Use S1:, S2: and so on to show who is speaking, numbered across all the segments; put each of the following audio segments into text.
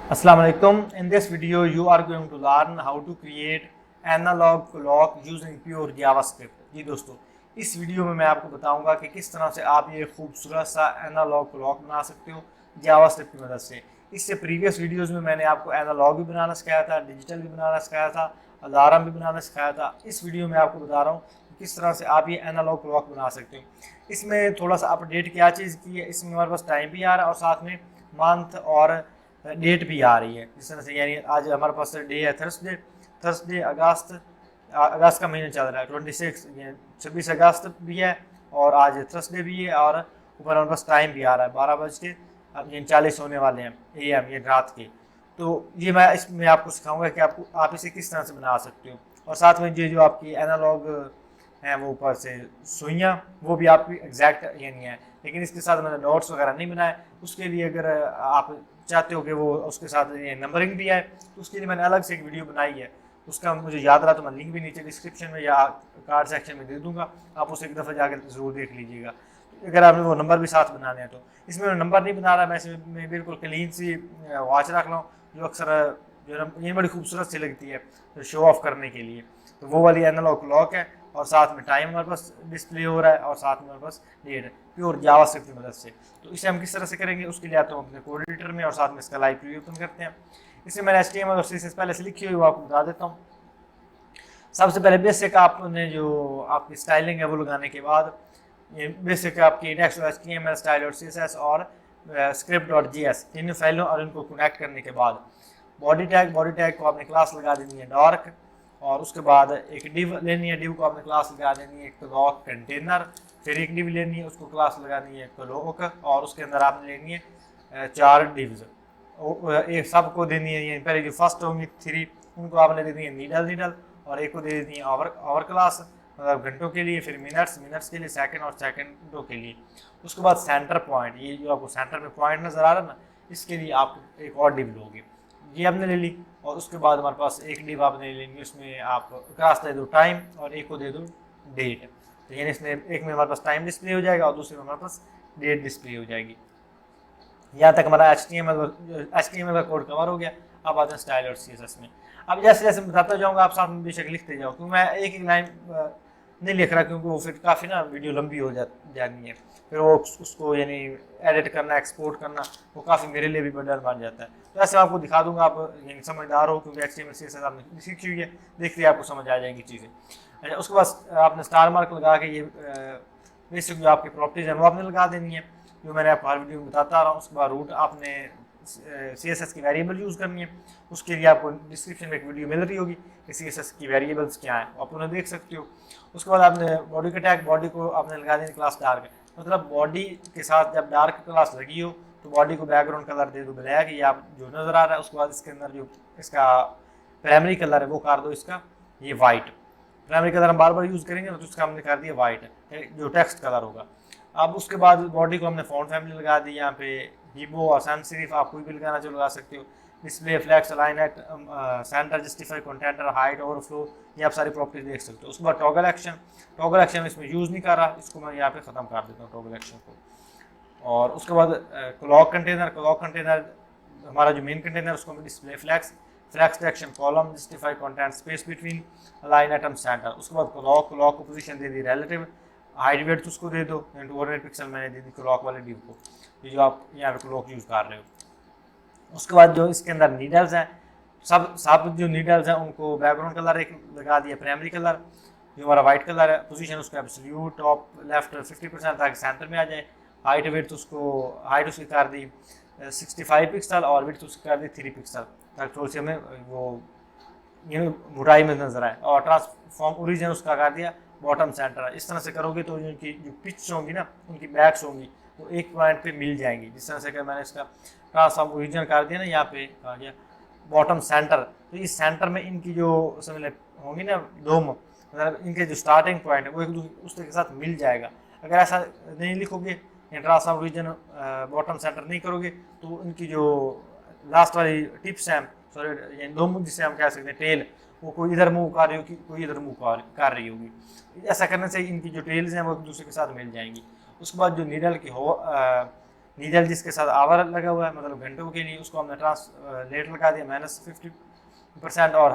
S1: Assalamu alaikum. In this video, you are going to learn how to create analog clock using pure JavaScript. जी दोस्तों, इस video में मैं आपको बताऊंगा कि किस तरह से आप ये खूबसूरत सा एनालॉग क्लॉक बना सकते हो जावास्क्रिप्ट की मदद से। इससे प्रीवियस वीडियोस में मैंने आपको एनालॉग भी बनाना सिखाया था, डिजिटल भी बनाना सिखाया था, अलार्म भी बनाना सिखाया था। इस वीडियो में आपको बता रहा हूँ कि किस तरह से आप ये एनालॉग क्लॉक बना सकते हो। इसमें थोड़ा सा अपडेट क्या चीज़ की है, इसमें हमारे पास टाइम भी आ रहा है और साथ में मंथ और डेट भी आ रही है। जिस तरह से यानी आज हमारे पास डे है थर्सडे अगस्त का महीना चल रहा है 26 अगस्त भी है और आज थर्सडे भी है और ऊपर हमारे पास टाइम भी आ रहा है 12:40 होने वाले हैं AM ये रात के। तो ये मैं इसमें आपको सिखाऊंगा कि आप इसे किस तरह से बना सकते हो। और साथ में ये जो आपकी एनालॉग हैं वो ऊपर से सुइयाँ वो भी आपकी एग्जैक्ट ये नहीं है, लेकिन इसके साथ मैंने नोट्स वगैरह नहीं बनाए। उसके लिए अगर आप चाहते हो कि वो उसके साथ ये नंबरिंग भी है तो उसके लिए मैंने अलग से एक वीडियो बनाई है। उसका मुझे याद रहा तो मैं लिंक भी नीचे डिस्क्रिप्शन में या कार्ड सेक्शन में दे दूंगा, आप उसे एक दफ़ा जाकर ज़रूर देख लीजिएगा अगर आपने वो नंबर भी साथ बनाने हैं तो। इसमें मैं नंबर नहीं बना रहा, मैं बिल्कुल क्लीन सी वॉच रख रहा हूँ जो अक्सर जो ये बड़ी खूबसूरत सी लगती है तो शो ऑफ करने के लिए। तो वो वाली एनालॉग क्लॉक है और साथ में टाइम हमारे पास डिस्प्ले हो रहा है और साथ में हमारे पास डेट है प्योर जावास्क्रिप्ट की मदद से। तो इसे हम किस तरह से करेंगे उसके लिए आते हैं अपने कोड एडिटर में और साथ में इसका लाइव प्रीव्यू ओपन करते हैं। इसमें मैंने HTML और CSS पहले से लिखी हुई वो आपको बता देता हूँ। सबसे पहले बेसिक आपने जो आपकी स्टाइलिंग है वो लगाने के बाद ये बेसिक आपकी इंडेक्स HTML स्टाइल और CSS और script.js इन फाइलों और इनको कनेक्ट करने के बाद बॉडी टैग को आपने क्लास लगा देनी है डार्क और उसके बाद एक डिव लेनी है, डिव को आपने क्लास लगा देनी है क्लॉक कंटेनर, फिर एक डिव लेनी है उसको क्लास लगानी है क्लॉक और उसके अंदर आपने लेनी है 4 डिव्स एक सबको देनी है। पहले जो फर्स्ट होंगी 3 उनको आपने दे दी है नीडल और एक को दे देनी है आवर क्लास मतलब घंटों के लिए, फिर मिनट्स के लिए, सेकंड और सेकंडों के लिए। उसके बाद सेंटर पॉइंट, ये जो आपको सेंटर में पॉइंट नज़र आ रहा है ना, इसके लिए आप एक और डिव लोगे, ये हमने ले ली। और उसके बाद हमारे पास एक डिव आपने लेंगे, उसमें आप क्लास दे दो टाइम और एक को दे दो डेट। तो यानी इसमें एक में हमारे पास टाइम डिस्प्ले हो जाएगा और दूसरे में हमारे पास डेट डिस्प्ले हो जाएगी। यहाँ तक हमारा HTML का कोड कवर हो गया। अब आते हैं स्टाइल और CSS में। अब जैसे जैसे बताता जाऊँगा आप साथ में बेशक लिखते जाओ, क्योंकि मैं एक लाइन नहीं लिख रहा क्योंकि वो फिर काफ़ी ना वीडियो लंबी हो जानी है, फिर वो उसको यानी एडिट करना एक्सपोर्ट करना वो काफ़ी मेरे लिए भी बर्डन बन जाता है। तो ऐसे मैं आपको दिखा दूंगा, आप यानी समझदार हो क्योंकि HTML CSS आपने सीखी हुई है, देखते आपको समझ आ जाएंगी चीज़ें। अच्छा, उसके बाद आपने स्टार मार्क लगा के ये बेसिक जो आपकी प्रॉपर्टीज़ हैं वो आपने लगा देनी है जो मैंने आपको हर वीडियो में बताता आ रहा हूँ। उसके बाद रूट आपने CSS की वेरिएबल यूज़ करनी है, उसके लिए आपको डिस्क्रिप्शन में एक वीडियो मिल रही होगी कि CSS की वेरिएबल्स क्या हैं, आप उन्हें देख सकते हो। उसके बाद आपने बॉडी का टैग, बॉडी को आपने लगा देनी क्लास डार्क, मतलब बॉडी के साथ जब डार्क क्लास लगी हो तो बॉडी को बैकग्राउंड कलर दे दो ब्लैक, ये आप जो नज़र आ रहा है। उसके बाद इसके अंदर जो इसका प्राइमरी कलर है वो कर दो इसका ये वाइट, प्राइमरी कलर हम बार बार यूज़ करेंगे तो इसका हमने कर दिया वाइट जो टेक्स्ट कलर होगा। अब उसके बाद बॉडी को हमने फॉन्ट फैमिली लगा दी, यहाँ पे हीबो और सैन सिरिफ आप कोई भी लगाना जो लगा सकते हो। Display flex align at centre justify content height overflow, ये आप सारी प्रॉपर्टीज देख सकते हो। उसके बाद टॉगल एक्शन इसमें यूज़ नहीं कर रहा, इसको मैं यहाँ पे ख़त्म कर देता हूँ टॉगल एक्शन को। और उसके बाद क्लॉक कंटेनर हमारा जो मेन कंटेनर उसको display flex action column justify content space between align atom centre. उसके बाद क्लॉक को पोजीशन दे दी रिलेटिव, हाइट वेट उसको दे दो 200 पिक्सल मैंने दे दी क्लॉक वाले डिव को, ये जो आप यहाँ पे क्लॉक यूज़ कर रहे हो। उसके बाद जो इसके अंदर नीडल्स हैं सब जो नीडल्स हैं उनको बैकग्राउंड कलर एक लगा दिया, प्राइमरी कलर जो हमारा वाइट कलर है, पोजीशन उसका एब्सोल्यूट टॉप लेफ्ट 50% ताकि सेंटर में आ जाए। हाइट वेट उसकी कर दी 65 पिक्सल और वेट उसकी कर दी 3 पिक्सल ताकि थोड़ी सी हमें वो मोटाई में नजर आए। और ट्रांसफॉर्म ओरिजिन उसका कर दिया बॉटम सेंटर। इस तरह से करोगे तो उनकी जो पिच होंगी ना, उनकी बैक्स होंगी वो एक पॉइंट पे मिल जाएंगी। जिस तरह से अगर मैंने इसका ट्रांसफॉर्म ओरिजिन कर दिया ना, यहाँ पे आ गया बॉटम सेंटर, तो इस सेंटर में इनकी जो समझ होंगी ना दोम, मतलब इनके जो स्टार्टिंग पॉइंट है वो एक दूसरे के साथ मिल जाएगा। अगर ऐसा नहीं लिखोगे ट्रांसफॉर्म ओरिजिन बॉटम सेंटर नहीं करोगे तो इनकी जो लास्ट वाली टिप्स हैं, सॉरी दोम जिसे हम कह सकते हैं टेल, वो कोई इधर मूव कर रही होगी कोई इधर मूव कर रही होगी। ऐसा करने से इनकी जो टेल्स हैं वो एक दूसरे के साथ मिल जाएंगी। उसके बाद जो नीडल की नीडल जिसके साथ आवर लगा हुआ है मतलब घंटों के लिए, उसको हमने ट्रांसलेट लगा दिया -50% और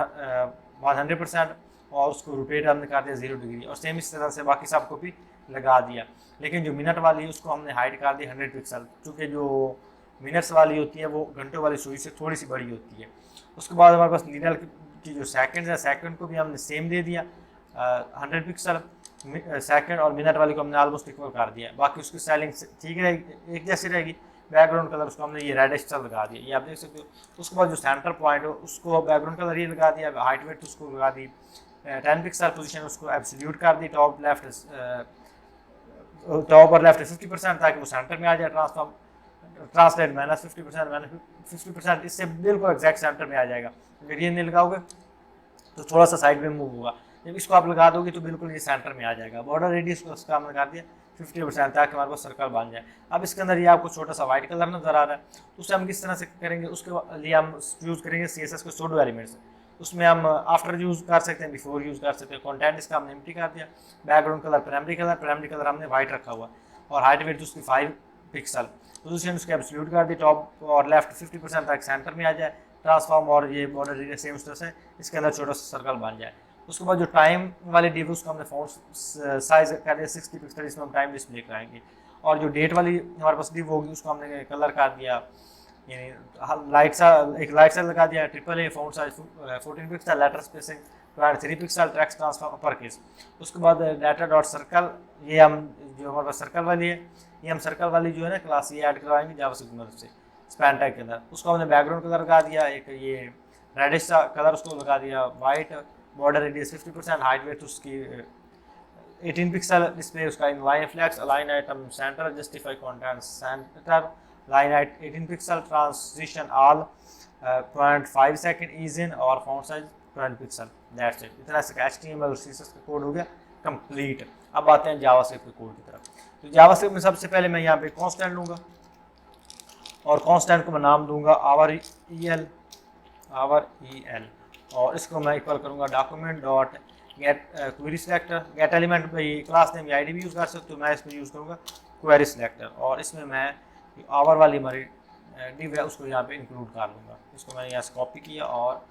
S1: 100%, और उसको रोटेट हमने कर दिया 0 डिग्री, और सेम इस तरह से बाकी सब को भी लगा दिया। लेकिन जो मिनट वाली है उसको हमने हाइड कर दी 100 पिक्सल, क्योंकि जो मिनट्स वाली होती है वो घंटों वाली सुई से थोड़ी सी बड़ी होती है। उसके बाद हमारे पास नीडल की जो सेकंड है, सेकंड को भी हमने सेम दे दिया 100 पिक्सल, सेकंड और मिनट वाली को हमने ऑलमोस्ट इक्वल कर दिया। बाकी उसकी स्टाइलिंग ठीक रहेगी, एक जैसी रहेगी। बैकग्राउंड कलर उसको हमने ये रेडिश लगा दिया, ये आप देख सकते हो। उसके बाद जो सेंटर पॉइंट हो उसको बैकग्राउंड कलर ये लगा दिया, हाइट वेट उसको लगा दी 10 पिक्सल, पोजीशन उसको एब्सोल्यूट कर दी, टॉप और लेफ्ट 50%, ताकि वो सेंटर में आ जाए। ट्रांसलेट -50% -50%, इससे बिल्कुल एग्जैक्ट सेंटर में आ जाएगा। अगर ये नहीं लगाओगे तो थोड़ा सा साइड में मूव होगा, जब इसको आप लगा दोगे तो बिल्कुल ये सेंटर में आ जाएगा। बॉर्डर रेडियस को उसका हमने लगा दिया 50%, ताकि हमारे पास सर्कल बन जाए। अब इसके अंदर ये आपको छोटा सा वाइट कलर नजर आ रहा है, तो उससे हम किस तरह से करेंगे, उसके लिए हम यूज़ करेंगे CSS के सूडो एलिमेंट्स। उसमें हम आफ्टर यूज़ कर सकते हैं, बिफोर यूज़ कर सकते हैं। कंटेंट इसका हमने एम्प्टी कर दिया। बैकग्राउंड कलर प्राइमरी कलर हमने वाइट रखा हुआ, और हाइट वेट उसकी 5 पिक्सल। पोजीशन उसके एब्सोल्यूट कर दी, टॉप और लेफ्ट 50% तक सेंटर में आ जाए। ट्रांसफॉर्म और ये बॉर्डर एरिया सेम उस तरह से इसके अंदर छोटा सा सर्कल बन जाए। उसके बाद जो टाइम वाली डिव उसको हमने फॉन्ट साइज कर दिया 60 पिक्सल, इसमें हम टाइम डिस्प्ले कराएंगे। और जो डेट वाली हमारे पास डिव होगी उसको हमने कलर कर दिया, यानी लाइट सा लगा दिया। AAA font size 14 pixel, letter spacing 3 pixel, text transform upper case. उसके बाद डाटा डॉट सर्कल, ये हम जो हमारे पास सर्कल वाली है, ये हम सर्कल वाली जो है ना क्लास ये ऐड करवाएंगे जावास्क्रिप्ट की मदद से स्पैन टैग के अंदर। उसको हमने बैकग्राउंड कलर लगा दिया, एक ये रेडिश सा कलर उसको लगा दिया white. Border radius 50%, height width उसकी 18 पिक्सल, डिस्प्ले उसका inline flex, align item centre, justify content centre, line height 18 pixel, transition all 0.5 second, ease in, और font size 12 pixel. That's it. इतना से HTML और CSS का code हो गया complete. अब आते हैं जावास्क्रिप्ट के कोड की तरफ। तो जावास्क्रिप्ट में सबसे पहले मैं यहाँ पे कांस्टेंट लूँगा, और कांस्टेंट को मैं नाम दूंगा आवर EL, और इसको मैं इक्वल करूँगा document dot gate query selector. Gate element भाई क्लास नेम या ID भी यूज़ कर सकते हो, मैं इसमें यूज़ करूँगा क्वेरी सिलेक्टर, और इसमें मैं आवर वाली हमारी डिव है उसको यहाँ पे इंक्लूड कर लूँगा। इसको मैंने यहाँ से कॉपी किया और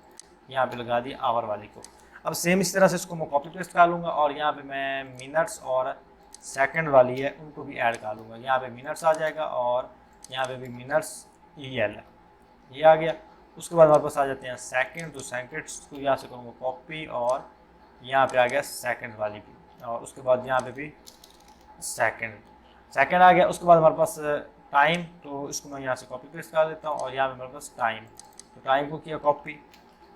S1: यहाँ पे लगा दिया आवर वाली को। अब सेम इस तरह से इसको मैं कॉपी पेस्ट कर लूँगा, और यहाँ पे मैं मिनट्स और सेकंड वाली है उनको भी ऐड कर लूँगा। यहाँ पे मिनट्स आ जाएगा, और यहाँ पे भी मिनट्स EL ये आ गया। उसके बाद हमारे पास आ जाते हैं सेकंड, तो सेकंड्स को यहाँ से करूँगा कॉपी, और यहाँ पे आ गया सेकंड वाली भी, और उसके बाद यहाँ पे भी सेकंड आ गया। उसके बाद हमारे पास टाइम, तो इसको मैं यहाँ से कॉपी पेस्ट कर देता हूँ, और यहाँ पे हमारे पास टाइम, तो टाइम को किया कॉपी,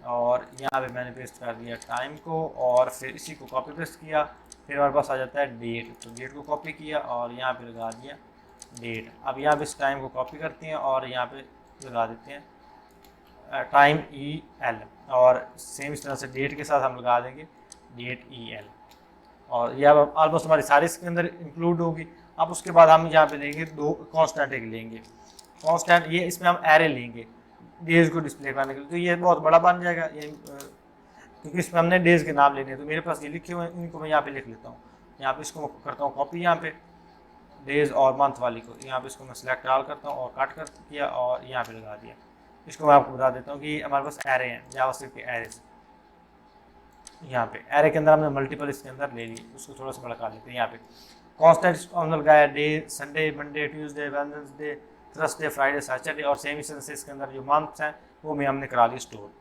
S1: और यहाँ पे मैंने पेस्ट कर दिया टाइम को, और फिर इसी को कॉपी पेस्ट किया। फिर हमारे पास आ जाता है डेट, तो डेट को कॉपी किया और यहाँ पे लगा दिया डेट। अब यहाँ पे इस टाइम को कॉपी करते हैं और यहाँ पे लगा देते हैं टाइम EL, और सेम इस तरह से डेट के साथ हम लगा देंगे डेट EL, और यह ऑलमोस्ट हमारी सारी इसके अंदर इंक्लूड होगी। अब उसके बाद हम यहाँ पे लेंगे दो कांस्टेंट एक लेंगे, कांस्टेंट ये इसमें हम एरे लेंगे डेज को डिस्प्ले करने के लिए। तो ये बहुत बड़ा बन जाएगा ये, क्योंकि इसमें हमने डेज के नाम लेने हैं। तो मेरे पास ये लिखे हुए हैं, इनको मैं यहाँ पे लिख लेता हूँ। यहाँ पे इसको करता हूँ कॉपी, यहाँ पे डेज और मंथ वाली को यहाँ पे इसको मैं सिलेक्ट ऑल करता हूँ और कट कर किया और यहाँ पे लगा दिया। इसको मैं आपको बता देता हूँ कि हमारे पास एरे हैं, जावास्क्रिप्ट के एरेज। यहाँ पे एरे के अंदर हमने मल्टीपल इसके अंदर ले ली, उसको थोड़ा सा बड़ा कर लेते हैं। यहाँ पे कॉन्स्टेंट हमने लगाया day, Sunday, Monday, Tuesday, Wednesday, Thursday, Friday, Saturday, और सेम इस तरह से इसके अंदर जो मंथ्स हैं वो भी हमने करा ली स्टोर।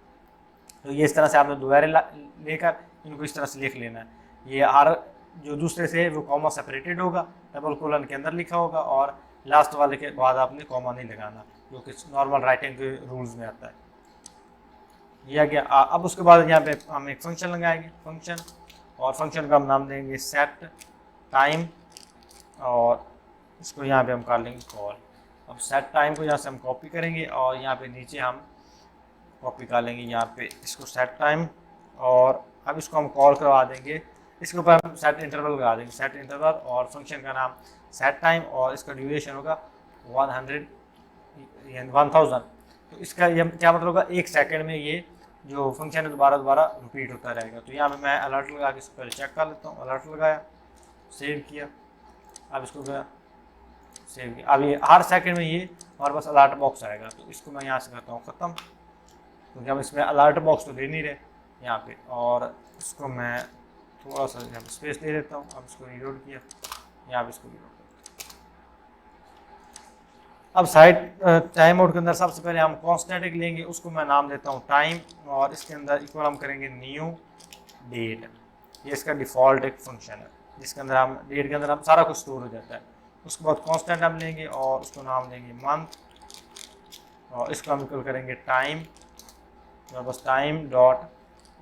S1: तो ये इस तरह से आपने दो एरे लेकर इनको इस तरह से लिख लेना है। ये हर जो दूसरे से वो कॉमा सेपरेटेड होगा, डबल कोलन के अंदर लिखा होगा, और लास्ट वाले के बाद आपने कॉमा नहीं लगाना, जो कि नॉर्मल राइटिंग के रूल्स में आता है। यह गया। अब उसके बाद यहाँ पे हम एक फंक्शन लगाएंगे, फंक्शन, और फंक्शन का हम नाम देंगे सेट टाइम, और इसको यहाँ पे हम कर लेंगे कॉल। अब सेट टाइम को यहाँ से हम कॉपी करेंगे और यहाँ पे नीचे हम कॉपी कर लेंगे यहाँ पे इसको सेट टाइम, और अब इसको हम कॉल करवा देंगे। इसके ऊपर हम सेट इंटरवल लगा देंगे, सेट इंटरवल, और फंक्शन का नाम सेट टाइम, और इसका ड्यूरेशन होगा 1000। तो इसका ये क्या मतलब होगा, 1 सेकंड में ये जो फंक्शन है दोबारा रिपीट होता रहेगा। तो यहाँ पे मैं अलर्ट लगा के इसको पहले चेक कर लेता हूँ। अलर्ट लगाया, सेव किया, अब इसको सेव किया। अब ये हर सेकंड में ये हमारे पास अलर्ट बॉक्स आएगा, तो इसको मैं यहाँ से करता हूँ ख़त्म, क्योंकि हम इसमें अलर्ट बॉक्स तो ले नहीं रहे यहाँ पे। और इसको मैं थोड़ा सा यहाँ पे स्पेस दे देता हूँ। अब इसको रीलोड किया, यहाँ पे इसको रीलोड। अब साइड टाइम आउट के अंदर सबसे पहले हम कांस्टेंट एक लेंगे, उसको मैं नाम देता हूँ टाइम, और इसके अंदर इक्वल हम करेंगे न्यू डेट। ये इसका डिफ़ॉल्ट एक फंक्शन है जिसके अंदर हम डेट के अंदर हम सारा कुछ स्टोर हो जाता है। उसके बाद कांस्टेंट हम लेंगे और उसको नाम देंगे मंथ, और इसको हम इक्वल करेंगे टाइम, और बस time dot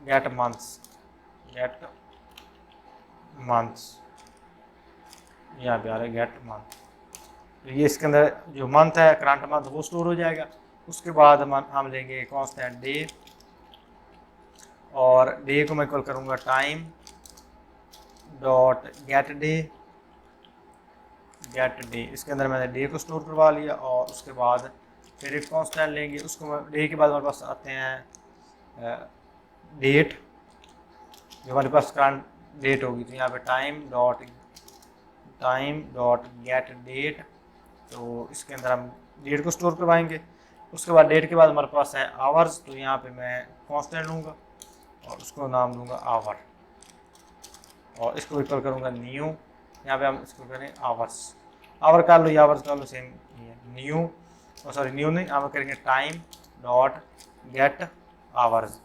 S1: get months, get months, यहाँ पे आ रहा है गेट मंथ। तो ये इसके अंदर जो मंथ है करंट मंथ वो स्टोर हो जाएगा। उसके बाद हम लेंगे कांस्टेंट डे, और डे को मैं इक्वल करूँगा time dot get day, get day. इसके अंदर मैंने डे को स्टोर करवा लिया, और उसके बाद फिर एक कांस्टेंट लेंगे, उसको डे के बाद हमारे पास आते हैं डेट, जो हमारे पास करंट डेट होगी। तो यहाँ पे टाइम डॉट गेट डेट, तो इसके अंदर हम डेट को स्टोर करवाएंगे। उसके बाद डेट के बाद हमारे पास है आवर्स, तो यहाँ पे मैं कांस्टेंट लूँगा और उसको नाम दूंगा आवर, और इसको इक्वल करूँगा न्यू, यहाँ पे हम इसको करें आवर्स, आवर कर लो या आवर्स कर लो, सेम ही है। न्यू, सॉरी न्यू नहीं, हम करेंगे टाइम डॉट गेट आवर्स।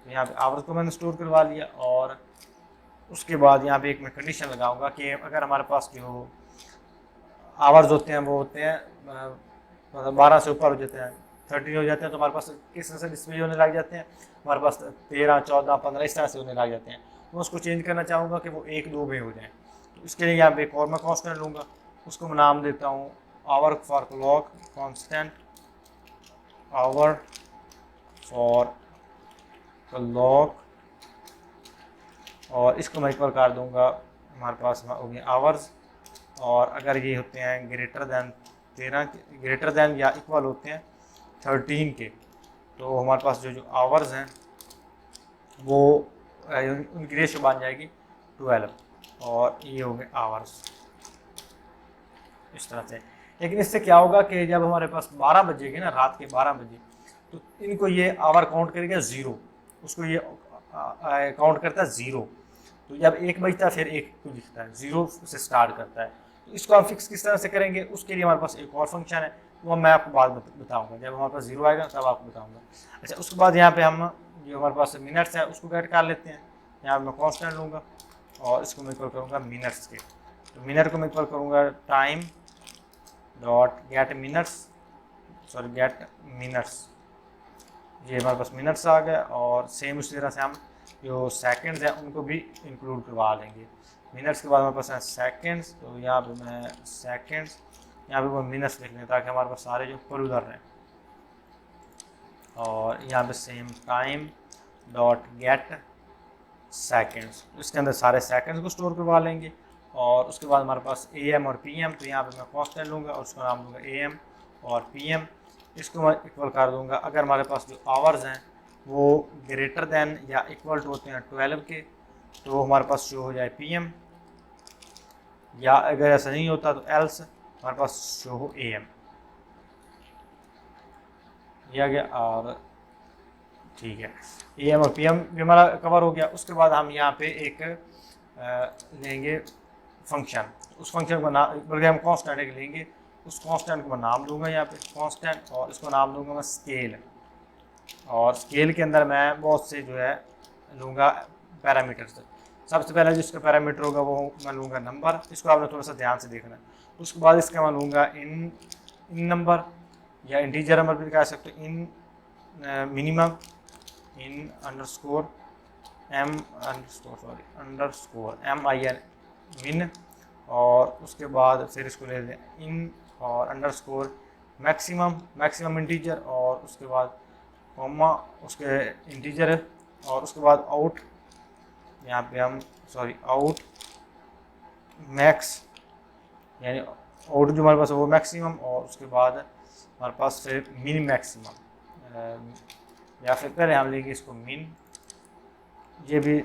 S1: तो यहाँ पे आवर्स को मैंने स्टोर करवा लिया, और उसके बाद यहाँ पे एक मैं कंडीशन लगाऊंगा कि अगर हमारे पास जो आवर्स होते हैं वो होते हैं मतलब 12 से ऊपर हो जाते हैं, 13 हो जाते हैं, तो हमारे पास किस तरह से डिस्प्ले होने लग जाते हैं, हमारे पास 13, 14, 15 इस तरह से होने लग जाते हैं। तो उसको चेंज करना चाहूँगा कि वो 1, 2 में हो जाए। तो इसके लिए यहाँ पे एक और मैं कांस्टेंट लूँगा, उसको मैं नाम देता हूँ hour for clock, constant hour for clock, और इसको मैं इक्वल कर दूँगा, हमारे पास हो गए आवर्स। और अगर ये होते हैं ग्रेटर दैन 13 के, ग्रेटर दैन या इक्वल होते हैं 13 के, तो हमारे पास जो आवर्स हैं वो उनकी रेशो बन जाएगी 12, और ये हो गए आवर्स इस तरह से। लेकिन इससे क्या होगा कि जब हमारे पास 12 बजेंगे ना, रात के 12 बजे, तो इनको ये आवर काउंट करेगा 0, उसको ये काउंट करता है 0। तो जब 1 बजता है फिर 1 को लिखता है, 0 से स्टार्ट करता है। तो इसको हम फिक्स किस तरह से करेंगे, उसके लिए हमारे पास एक और फंक्शन है, वो मैं आपको बाद बताऊंगा, जब हमारे पास 0 आएगा तब आपको बताऊंगा। अच्छा, उसके बाद यहाँ पे हम जो हमारे पास मिनट्स है उसको गेट कर लेते हैं। यहाँ पे मैं कांस्टेंट लूँगा और इसको मैं इक्वल करूँगा मिनट्स के। तो मिनट को मैं इक्वल करूँगा time dot get minutes, sorry get minutes, ये हमारे पास मिनट्स आ गया। और सेम उसी तरह से हम जो सेकंड्स हैं उनको भी इंक्लूड करवा लेंगे। मिनट्स के बाद हमारे पास है सेकंड्स, तो यहाँ पे मैं सेकंड्स, यहाँ पे वो मिनट्स लिख लें ताकि हमारे पास सारे जो ऊपर उधर रहें। और यहाँ पे same time dot gate seconds, इसके अंदर सारे सेकंड्स को स्टोर करवा लेंगे। और उसके बाद हमारे पास AM और PM, तो यहाँ पे मैं कांस्टेंट लूँगा और उसका नाम दूँगा AM और PM। इसको मैं इक्वल कर दूँगा अगर हमारे पास जो आवर्स हैं वो ग्रेटर दैन या इक्वल टू होते हैं 12 के, तो हमारे पास शो हो जाए PM, या अगर ऐसा नहीं होता तो एल्स हमारे पास शो हो AM। यह गया, और ठीक है, AM और PM भी हमारा कवर हो गया। उसके बाद हम यहाँ पे एक लेंगे फंक्शन, उस फंक्शन को नाम, बल्कि हम कांस्टेंट एक लेंगे, उस कांस्टेंट को मैं नाम दूंगा यहाँ पे कांस्टेंट, और इसको नाम दूंगा मैं स्केल। और स्केल के अंदर मैं बहुत से जो है लूँगा पैरामीटर्स। सबसे पहले जो इसका पैरामीटर होगा वो मैं लूँगा नंबर, इसको आपने थोड़ा सा ध्यान से देखना है। उसके बाद इसका मैं लूँगा इन नंबर या इंटीजर नंबर भी कह सकते हो, इन मिनिमम, इन अंडरस्कोर MIN मिन, और उसके बाद फिर इसको ले लें इन और अंडरस्कोर मैक्सिमम इंटीजर, और उसके बाद कॉमा उसके इंटीजर है, और उसके बाद आउट, यहाँ पे हम आउट मैक्स, यानी आउट जो हमारे पास है वो मैक्सिमम, और उसके बाद हमारे पास फिर मिन मैक्सिमम, या फिर पहले हम लेंगे इसको मिन। ये भी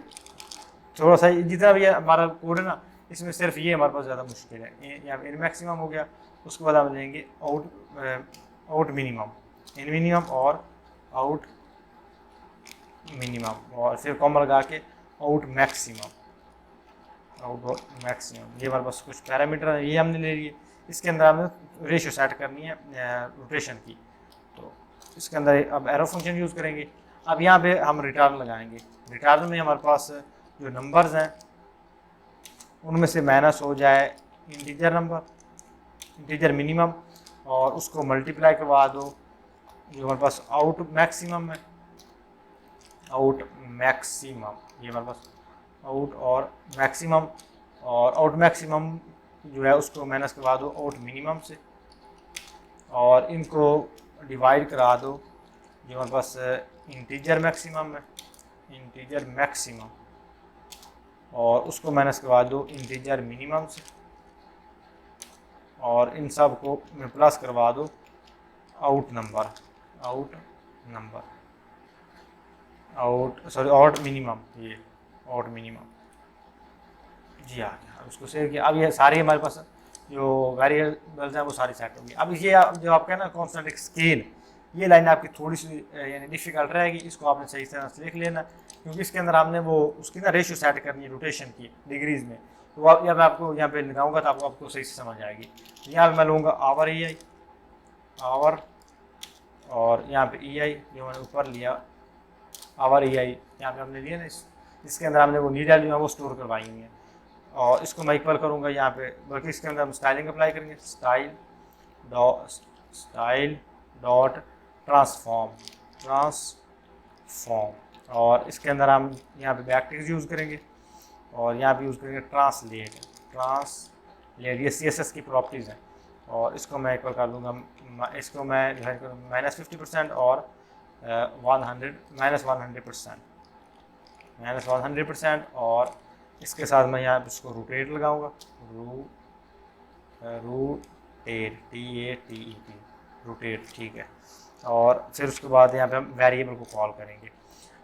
S1: थोड़ा सा, जितना भी हमारा कोड है ना, इसमें सिर्फ ये हमारे पास ज़्यादा मुश्किल है। यहाँ पे इन मैक्सिमम हो गया, उसके बाद हम लेंगे आउट मिनिमम, इन मिनिमम और आउट मिनिमम, और फिर कॉमा लगा के आउट मैक्सिमम, आउट मैक्सिमम। ये हमारे पास कुछ पैरामीटर है, ये हमने ले लिए। इसके अंदर हमने रेशियो सेट करनी है रोटेशन की, तो इसके अंदर अब एरो फंक्शन यूज़ करेंगे। अब यहाँ पे हम रिटर्न लगाएंगे। रिटर्न में हमारे पास जो नंबर्स हैं उनमें से माइनस हो जाए इंटीजर नंबर, इंटीजर मिनिमम, और उसको मल्टीप्लाई करवा दो जो हमारे पास आउट मैक्सिमम है, आउट मैक्सिमम, ये हमारे पास आउट और मैक्सिमम, और आउट मैक्सिमम जो है उसको माइनस करवा दो आउट मिनिमम से, और इनको डिवाइड करा दो जो हमारे पास इंटीजर मैक्सिमम है, इंटीजर मैक्सिमम, और उसको माइनस करवा दो इंटीजर मिनिमम से, और इन सब को प्लस करवा दो out number, out number, out minimum, ये आउट मिनिमम जी आ गया। अब उसको सेव किया। अब ये सारे हमारे पास जो वेरिएबल्स हैं वो सारी सेट होंगी। अब ये जो आपका है ना कांस्टेंट एक स्केल, ये लाइन आपकी थोड़ी सी यानी डिफिकल्ट रहेगी, इसको आपने सही तरह से लिख लेना, क्योंकि इसके अंदर हमने वो उसकी ना रेशियो सेट करनी है रोटेशन की डिग्रीज में। तो अब मैं आपको यहाँ पे लगाऊंगा तो आपको सही से समझ आएगी। यहाँ पे मैं लूँगा आवर ई आई, आवर, और यहाँ पे ई आई जो मैंने ऊपर लिया आवर ई आई, यहाँ पे हमने लिया ना, इसके अंदर हमने वो नीड वैल्यू है वो स्टोर करवाई हुई है, और इसको मैं इक्वल करूँगा यहाँ पे, बल्कि इसके अंदर हम स्टाइलिंग अप्लाई करेंगे, स्टाइल डॉट ट्रांसफॉर्म, और इसके अंदर हम यहाँ पे बैकटिक्स यूज़ करेंगे, और यहाँ पे यूज़ करेंगे ट्रांसलेट, ये CSS की प्रॉपर्टीज़ हैं, और इसको मैं इक्वल कर दूँगा, इसको मैं डिवाइड करूँगा -50% और -100%, और इसके साथ मैं यहाँ पे इसको रोटेट लगाऊंगा, रोटेट, TATET, रोटेट, ठीक है। और फिर उसके बाद यहाँ पे हम वेरिएबल को कॉल करेंगे।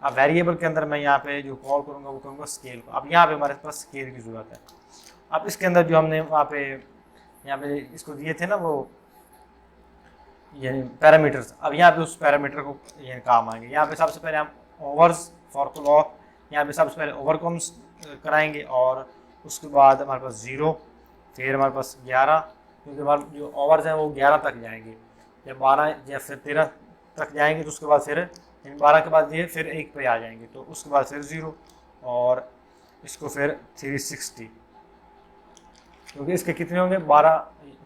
S1: अब वेरिएबल के अंदर मैं यहाँ पे जो कॉल करूँगा वो करूँगा स्केल को। अब यहाँ पे हमारे पास स्केल की ज़रूरत है। अब इसके अंदर जो हमने वहाँ पे यहाँ पे इसको दिए थे ना वो ये पैरामीटर्स, अब यहाँ पे उस पैरामीटर को ये काम आएंगे। यहाँ पे सबसे पहले हम ओवर्स फॉर क्लॉक, यहाँ पे सबसे पहले ओवर कॉम्स कराएंगे, और उसके बाद हमारे पास 0, फिर हमारे पास 11, क्योंकि हमारे जो ओवर्स हैं वो 11 तक जाएंगे, जब 12 या फिर 13 तक जाएंगे तो उसके बाद फिर 12 के बाद ये फिर 1 पे आ जाएंगे, तो उसके बाद फिर 0, और इसको फिर 360, क्योंकि इसके कितने होंगे 12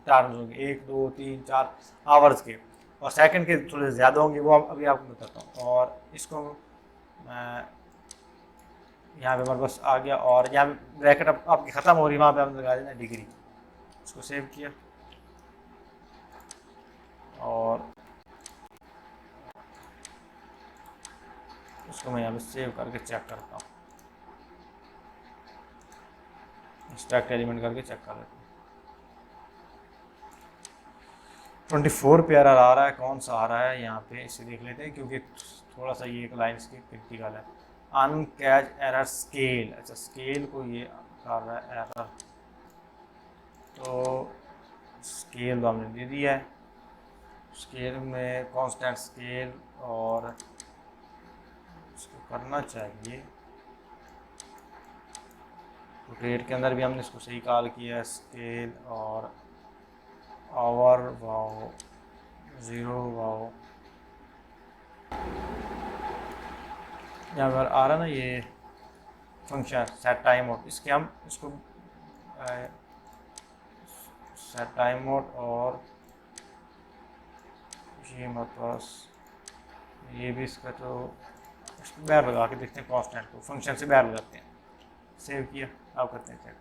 S1: टर्म्स होंगे, 1 2 3 4 आवर्स के, और सेकंड के थोड़े ज़्यादा होंगे, वो अभी आपको बताता हूँ। और इसको यहाँ पे हमारे पास आ गया, और यहाँ पे ब्रैकेट अब आपकी ख़त्म हो रही है, वहाँ पे हमने लगा देना डिग्री। इसको सेव किया, और इसको मैं यहाँ पे सेव करके चेक करता हूँ, एक्सट्रैक्ट एलिमेंट करके चेक कर लेता हूँ। 24 पे एरर आ रहा है, कौन सा आ रहा है यहाँ पे इसे देख लेते हैं, क्योंकि थोड़ा सा ये एक लाइन इसकी क्रिटिकल है। अनकैच एरर स्केल, अच्छा स्केल को ये कर रहा है एरर, तो स्केल तो हमने दे दिया है, स्केल में कांस्टेंट स्केल, और इसको करना चाहिए रोटेट के अंदर भी हमने इसको सही कॉल किया है, स्केल और आवर वाओ 0 वाओ, यहाँ पर आ रहा ना ये फंक्शन सेट टाइम आउट, इसके हम इसको सेट टाइम आउट, और ये हमारे पास ये भी इसका, तो इसको बाहर लगा के देखते हैं, कांस्टेंट को फंक्शन से बाहर लगाते हैं। सेव किया, अब करते हैं चेक,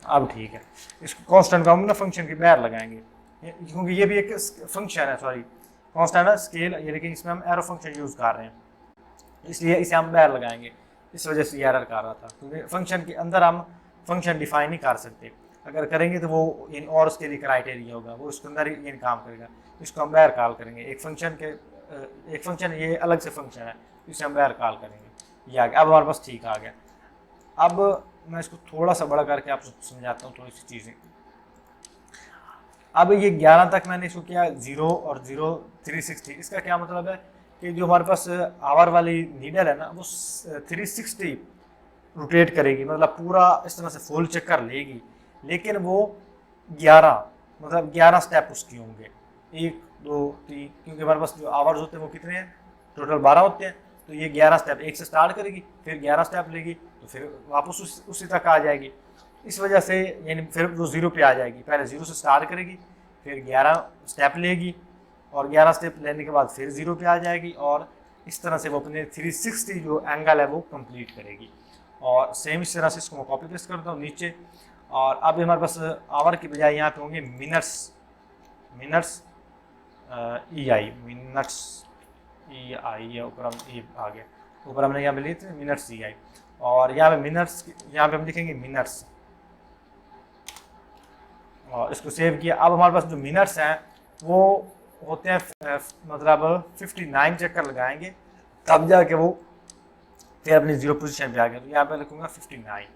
S1: अब ठीक है। इसको कांस्टेंट को हम ना फंक्शन के बाहर लगाएंगे, क्योंकि ये भी एक फंक्शन है, सॉरी कांस्टेंट है स्केल, ये लेकिन इसमें हम एरो फंक्शन यूज़ कर रहे हैं, इसलिए इसे हम बाहर लगाएंगे। इस वजह से एरर कर रहा था, क्योंकि फंक्शन के अंदर हम फंक्शन डिफाइन नहीं कर सकते, अगर करेंगे तो वो इन और उसके लिए क्राइटेरिया होगा, वो उसके अंदर ही काम करेगा। इसको हम बाहर कॉल करेंगे, एक फंक्शन ये अलग से फंक्शन है, इसे हम बाहर कॉल करेंगे। ये आ गया, अब हमारे पास ठीक आ गया। अब मैं इसको थोड़ा सा बड़ा करके आपको समझाता हूँ थोड़ी सी चीज़ें। अब ये 11 तक मैंने इसको किया 0 और 0 360। इसका क्या मतलब है कि जो हमारे पास आवर वाली नीडल है ना वो 360 रोटेट करेगी, मतलब पूरा इस तरह से फुल चक्कर लेगी, लेकिन वो 11 मतलब 11 स्टेप उसकी होंगे, 1 2 3, क्योंकि हमारे पास जो आवर्स होते हैं वो कितने हैं, टोटल 12 होते हैं। तो ये 11 स्टेप एक से स्टार्ट करेगी, फिर 11 स्टेप लेगी, तो फिर वापस उसी तक आ जाएगी। इस वजह से यानी फिर वो 0 पे आ जाएगी, पहले 0 से स्टार्ट करेगी, फिर 11 स्टेप लेगी, और 11 स्टेप लेने के बाद फिर 0 पे आ जाएगी, और इस तरह से वो अपने 360 जो एंगल है वो कंप्लीट करेगी। और सेम इस तरह से इसको मैं कॉपी पेस्ट करता हूँ नीचे। और अब हमारे पास आवर की बजाय यहाँ पे होंगे मिनट्स, मिनट्स ई आई, मिनट्स ई आई, या ऊपर हम ई आ गया, ऊपर हमने यहाँ पे लिए थे मिनट्स ई आई, और यहाँ पे मिनट्स, यहाँ पे हम लिखेंगे मिनट्स, और इसको सेव किया। अब हमारे पास जो मिनट्स हैं वो होते हैं मतलब 59 चक्कर लगाएंगे तब जाके वो फिर अपनी 0 पोजीशन पे आ गया। तो यहाँ पे लिखूंगा 59।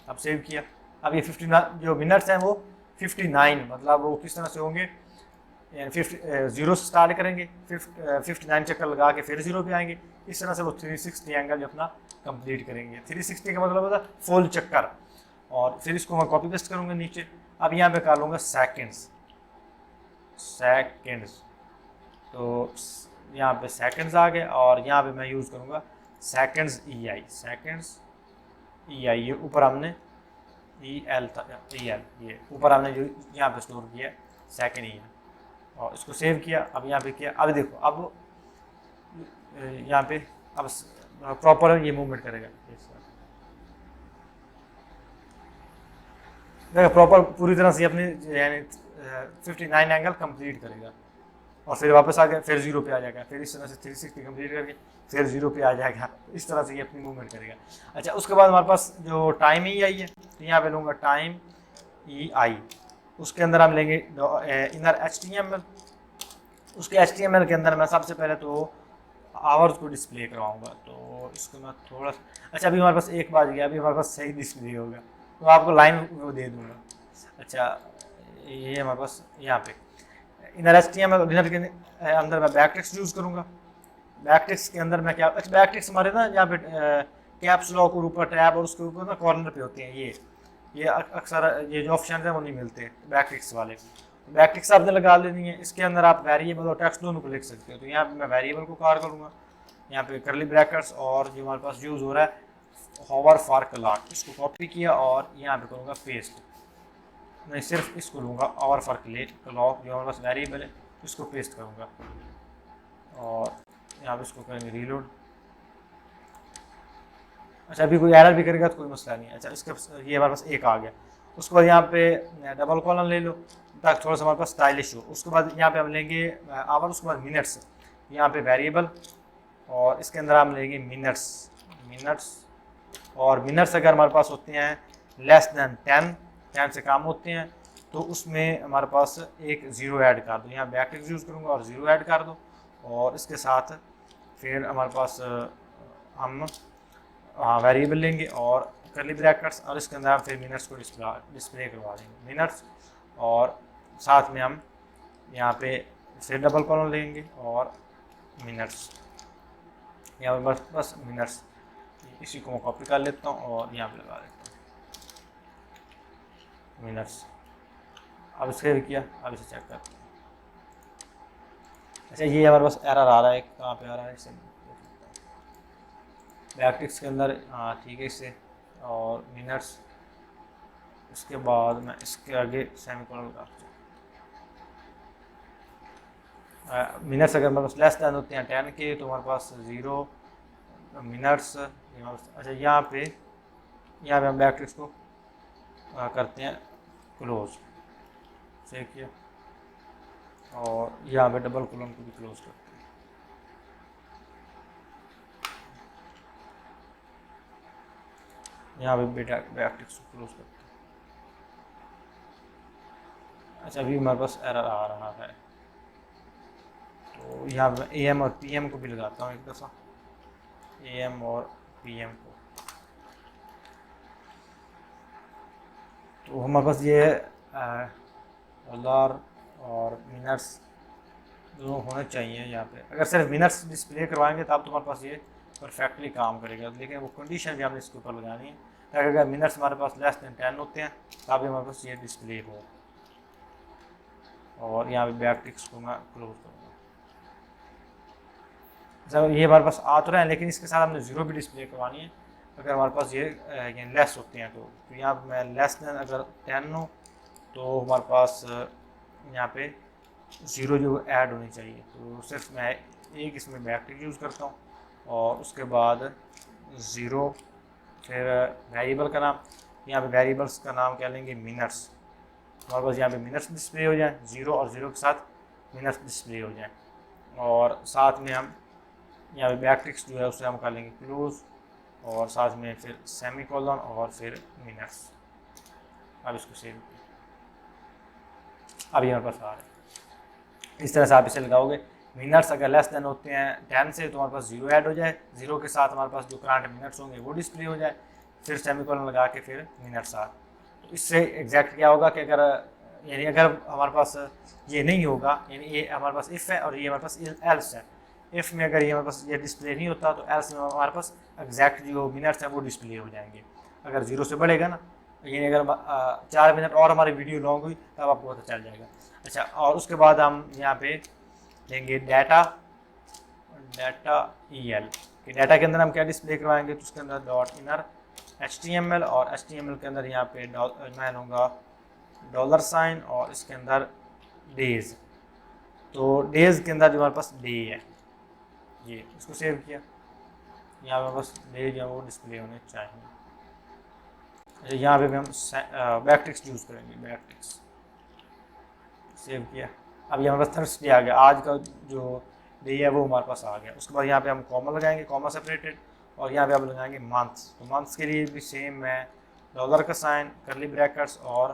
S1: अब सेव किया। अब ये 59 जो मिनट्स हैं वो 59 मतलब वो किस तरह से होंगे, यानी 0 से स्टार्ट करेंगे, फिर 59 चक्कर लगा के फिर 0 पे आएंगे। इस तरह से वो 360 एंगल अपना कंप्लीट करेंगे। 360 का मतलब होता है फुल चक्कर। और फिर इसको मैं कॉपी पेस्ट करूँगा नीचे। अब यहाँ पे कर लूँगा सेकेंड्स, सेकेंड्स, तो यहाँ पे सेकेंड्स आ गए, और यहाँ पे मैं यूज़ करूँगा सेकेंड्स ई आई, सेकेंड्स ई आई, ये ऊपर हमने ई एल था, ई एल, ये ऊपर हमने जो यहाँ पे स्टोर किया सेकेंड ई एल, और इसको सेव किया। अब यहाँ पे किया, अब देखो अब यहाँ पे अब प्रॉपर ये मूवमेंट करेगा, देखो प्रॉपर पूरी तरह से अपने यानी 59 एंगल कंप्लीट करेगा, और फिर वापस आ गया, फिर 0 पे आ जाएगा, फिर इस तरह से 360 कंप्लीट करके फिर 0 पे आ जाएगा। इस तरह से ये अपनी मूवमेंट करेगा। अच्छा, उसके बाद हमारे पास जो टाइम ई आई है, तो यहाँ पे लूँगा टाइम ई आई, उसके अंदर हम लेंगे inner H T M L. उसके एच टी एम एल के अंदर मैं सबसे पहले तो आवर्स को डिस्प्ले करवाऊँगा, तो इसको मैं थोड़ा अच्छा, अभी हमारे पास 1 बज गया, अभी हमारे पास सही डिस्प्ले होगा, तो आपको लाइन वो दे दूँगा। अच्छा, ये हमारे पास यहाँ पे inner H T M L, inner के अंदर मैं बैक टेक्स्ट यूज़ करूँगा। बैक टेक्स्ट के अंदर मैं क्या, अच्छा बैक टेक्स्ट हमारे ना यहाँ पे कैप्स लॉक और ऊपर टैब और उसके ऊपर ना कॉर्नर पे होते हैं, ये अक्सर ये जो ऑप्शन है वो नहीं मिलते बैक टेक्स्ट वाले। बैक टेक्स्ट आपने लगा लेनी है। इसके अंदर आप वेरिएबल और टेक्स्ट दोनों को लिख सकते हो। तो यहाँ पे मैं वेरिएबल को कॉल करूँगा, यहाँ पे करली ब्रैकेट्स, और जो हमारे पास यूज़ हो रहा है होवर फॉर क्लॉक, इसको कॉपी किया और यहाँ पे करूँगा पेस्ट। मैं सिर्फ इसको लूँगा और फॉर क्लॉक, जो हमारे पास वेरिएबल है इसको पेस्ट करूँगा, और यहाँ पे इसको करेंगे रीलोड। अच्छा, अभी कोई एरर भी करेगा तो कोई मसला नहीं है। अच्छा, इसका ये हमारे पास 1 आ गया। उसके बाद यहाँ पे डबल कॉलन ले लो ताकि थोड़ा सा हमारे पास स्टाइलिश हो। उसके बाद यहाँ पे हम लेंगे आवर, उसके बाद मिनट्स, यहाँ पे वेरिएबल, और इसके अंदर हम लेंगे मिनट्स, मिनट्स, और मिनट्स अगर हमारे पास होते हैं लेस दैन 10 से कम होते हैं तो उसमें हमारे पास एक 0 ऐड कर दो। यहाँ बैक टेक्स्ट यूज़ करूँगा और 0 ऐड कर दो, और इसके साथ फिर हमारे पास हम वेरिएबल लेंगे और करली ब्रैकेट्स, और इसके अंदर हम फिर मिनट्स को डिस्प्ले करवा देंगे, मिनट्स, और साथ में हम यहाँ पे फिर डबल कॉलन लेंगे और मिनट्स, यहाँ पर बस मिनट्स। इसी को मैं कॉपी कर लेता हूँ और यहाँ पे लगा देता हूँ मिनट्स। अब सेव किया, अब इसे चेक करते हैं। अच्छा, ये हमारे पास एरर आ रहा है, कहाँ पे आ रहा है, इसे बैक टेक्स्ट के अंदर, हाँ ठीक है, इससे और मिनट्स, इसके बाद मैं इसके आगे सेमीकोलन लगा, मिनट्स अगर हमारे पास लेस दैन होते हैं 10 के तो हमारे पास 0 मिनट्स। अच्छा, यहाँ पे हम बैक टेक्स्ट को करते हैं क्लोज, सेव किया, और यहाँ पे डबल कॉलम को भी क्लोज करते हैं। यहाँ पे बैक टेक्स्ट को क्लोज करते हैं। अच्छा, अभी हमारे पास एरर आ रहा है, तो यहाँ पे AM और PM को भी लगाता हूँ एक दफ़ा, AM और PM को। तो हमारे पास ये डॉलर और मिनट्स दोनों होने चाहिए यहाँ पे। अगर सिर्फ मिनट्स डिस्प्ले करवाएंगे तब तुम्हारे पास ये परफेक्टली काम करेगा, लेकिन वो कंडीशन भी हमने इसके ऊपर लगानी है ताकि अगर मिनट्स हमारे पास लेस देन 10 होते हैं तब हमारे पास ये डिस्प्ले हो। और यहाँ पे बैक टिक्स को मैं क्लोज करूँगा। जब ये हमारे पास आ तो रहे हैं, लेकिन इसके साथ हमने 0 भी डिस्प्ले करवानी है अगर हमारे पास ये लेस होते हैं। तो यहाँ पर मैं लेस देन अगर 10 हो तो हमारे पास यहाँ पे 0 जो ऐड होनी चाहिए। तो सिर्फ मैं एक इसमें बैक टिक यूज़ करता हूँ और उसके बाद 0, फिर वेरिएबल का नाम, यहाँ पे वेरिएबल्स का नाम क्या लेंगे, मिनट्स। हमारे पास यहाँ पे मिनट्स डिस्प्ले हो जाए, 0 और 0 के साथ मिनट्स डिस्प्ले हो जाए। और साथ में हम यहाँ पे बैक टिक्स जो है उसे हम कर लेंगे क्लोज, और साथ में फिर सेमी कॉलन और फिर मिनट्स। अब इसको सेव, अब यहाँ पास आ रहा है। इस तरह से आप इसे लगाओगे। मिनट्स अगर लेस देन होते हैं 10 से तो हमारे पास 0 ऐड हो जाए, 0 के साथ हमारे पास जो करंट मिनट्स होंगे वो डिस्प्ले हो जाए, फिर सेमीकोलन लगा के फिर मिनट्स आ। तो इससे एग्जैक्ट क्या होगा कि अगर यानी अगर हमारे पास ये नहीं होगा, यानी ये हमारे पास इफ़ है और ये हमारे पास एल्स है। इफ़ में अगर ये हमारे पास ये डिस्प्ले नहीं होता तो एल्स में हमारे पास एग्जैक्ट जो मिनट्स हैं वो डिस्प्ले हो जाएंगे। अगर 0 से बढ़ेगा ना, यानी अगर 4 मिनट और हमारी वीडियो लॉन्ग हुई तब आपको पता चल जाएगा। अच्छा, और उसके बाद हम यहाँ पे लेंगे डाटा EL कि डाटा के अंदर हम क्या डिस्प्ले करवाएंगे। तो उसके अंदर डॉट इनर HTML, और HTML के अंदर यहाँ पे मैं लूँगा $, और इसके अंदर डेज। तो डेज के अंदर जो हमारे पास डे है, ये इसको सेव किया, यहाँ पे बस डे जो है वो डिस्प्ले होने चाहिए। यहाँ पे भी हम बैक टेक्स्ट यूज़ करेंगे, बैक टेक्स्ट सेव किया। अब ये हमारे पास थर्सडे आ गया, आज का जो डे है वो हमारे पास आ गया। उसके बाद यहाँ पे हम कॉमा लगाएंगे, कॉमा सेपरेटेड, और यहाँ पे हम लगाएंगे मंथ्स। तो मंथ्स के लिए भी सेम है, डॉलर का साइन, करली ब्रैकेट्स, और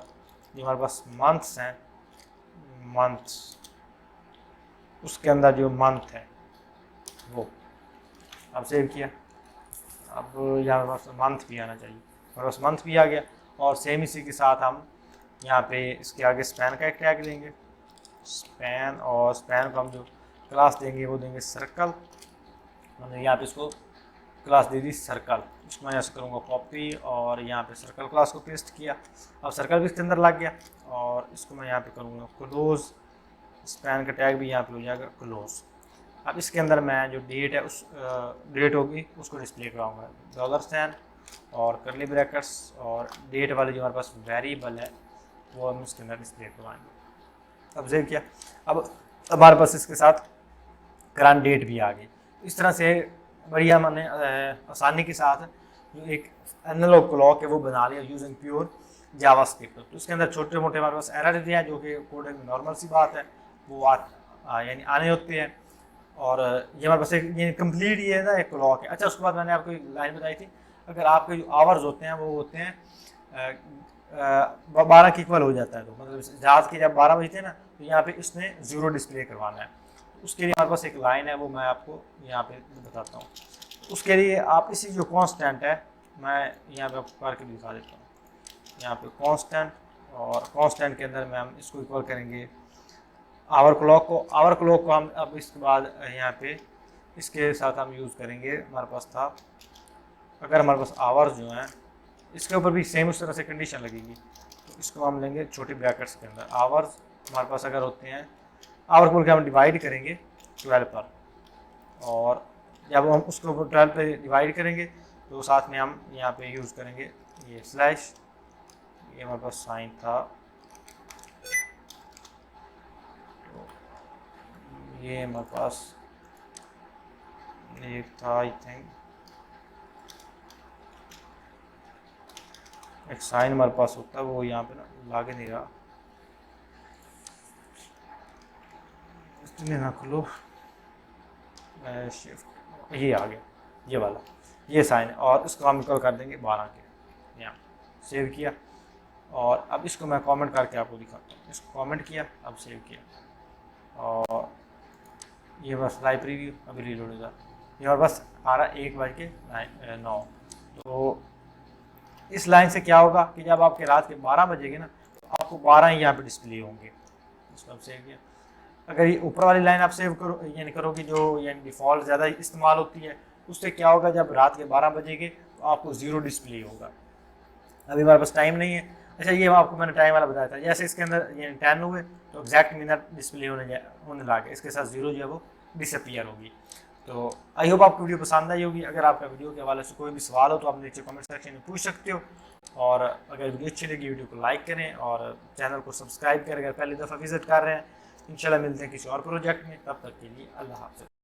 S1: जो हमारे पास मंथ्स हैं, मंथ्स, उसके अंदर जो मंथ है वो अब सेव किया। अब यहाँ पे पास मंथ भी आना चाहिए, हमारे पास मंथ भी आ गया। और सेम इसी के साथ हम यहाँ पे इसके आगे स्पैन का एक टैग देंगे, स्पैन, और स्पैन को हम जो क्लास देंगे वो देंगे सर्कल। मैंने यहाँ पे इसको क्लास दे दी सर्कल, इसको मैं यहाँ से करूँगा कॉपी, और यहाँ पे सर्कल क्लास को पेस्ट किया। अब सर्कल भी इसके अंदर लग गया, और इसको मैं यहाँ पे करूँगा क्लोज, स्पैन का टैग भी यहाँ पे हो जाएगा क्लोज। अब इसके अंदर मैं जो डेट है उस डेट होगी उसको डिस्प्ले कराऊँगा, $, और करली ब्रैकेट्स, और डेट वाली जो हमारे पास वेरिएबल है वो हम इसके अंदर डिस्प्ले करवाएंगे। अब सेव किया। अब हमारे पास इसके साथ करंट डेट भी आ गई। इस तरह से बढ़िया मैंने आसानी के साथ जो एक एनालॉग क्लॉक है वो बना लिया यूजिंग प्योर जावास्क्रिप्ट। तो इसके अंदर छोटे मोटे हमारे पास एरर दिया है जो कि कोडिंग में नॉर्मल सी बात है, वो यानी आने होते हैं। और ये हमारे पास एक ये कंप्लीट ये ना एक क्लॉक है। अच्छा, उसके बाद मैंने आपको एक लाइन बताई थी, अगर आपके जो आवर्स होते हैं वो होते हैं 12 के इक्वल हो जाता है, तो मतलब जहाज़ के जब 12 बजते हैं ना तो यहाँ पे इसने 0 डिस्प्ले करवाना है। उसके लिए हमारे पास एक लाइन है, वो मैं आपको यहाँ पे बताता हूँ। उसके लिए आप इसी जो कांस्टेंट है मैं यहाँ पे आपको करके दिखा देता हूँ। यहाँ पे कांस्टेंट, और कांस्टेंट के अंदर में हम इसको इक्वल करेंगे आवर क्लॉक को। आवर क्लॉक को हम अब इसके बाद यहाँ पे इसके साथ हम यूज़ करेंगे, हमारे पास था अगर हमारे पास आवर्स जो हैं इसके ऊपर भी सेम उस तरह से कंडीशन लगेगी। तो इसको हम लेंगे छोटी ब्रैकेट्स के अंदर, आवर्स हमारे पास अगर होते हैं, आवर बोल के हम डिवाइड करेंगे 12 पर, और जब हम उसको 12 पे डिवाइड करेंगे तो साथ में हम यहाँ पे यूज़ करेंगे ये स्लैश, ये हमारे पास साइन था, तो ये हमारे पास एक था, आई थिंक एक साइन हमारे पास होता है, वो यहाँ पे ना लागे नहीं रहा, इसमें ना खुलो, शिफ्ट, ये आ गया, ये वाला, ये साइन है, और इसको हम इक्वल कर देंगे 12 के। यहाँ सेव किया, और अब इसको मैं कमेंट करके आपको दिखाता हूँ। इसको कमेंट किया, अब सेव किया, और ये बस लाइव प्रीव्यू अभी रीलोड होगा। ये हमारे पास आ रहा 1:09। तो इस लाइन से क्या होगा कि जब आपके रात के 12 बजेंगे ना तो आपको 12 ही यहाँ पे डिस्प्ले होंगे। इसको आप सेव किया। अगर ये ऊपर वाली लाइन आप सेव करो यानी करोगे जो यानी डिफ़ॉल्ट ज़्यादा इस्तेमाल होती है, उससे क्या होगा जब रात के 12 बजेंगे तो आपको 0 डिस्प्ले होगा। अभी हमारे पास टाइम नहीं है। अच्छा ये आपको मैंने टाइम वाला बताया था, जैसे इसके अंदर यानी 10 हुए तो एग्जैक्ट मिनट डिस्प्ले होने लगा, इसके साथ 0 जो है वो डिसअपियर होगी। तो आई होप आपको वीडियो पसंद आई होगी। अगर आपका वीडियो के हवाले से कोई भी सवाल हो तो आप नीचे कमेंट सेक्शन में पूछ सकते हो, और अगर वीडियो अच्छी लगी वीडियो को लाइक करें और चैनल को सब्सक्राइब करें अगर पहली दफ़ा विजिट कर रहे हैं। इंशाल्लाह मिलते हैं किसी और प्रोजेक्ट में, तब तक के लिए अल्लाह हाफ़िज़।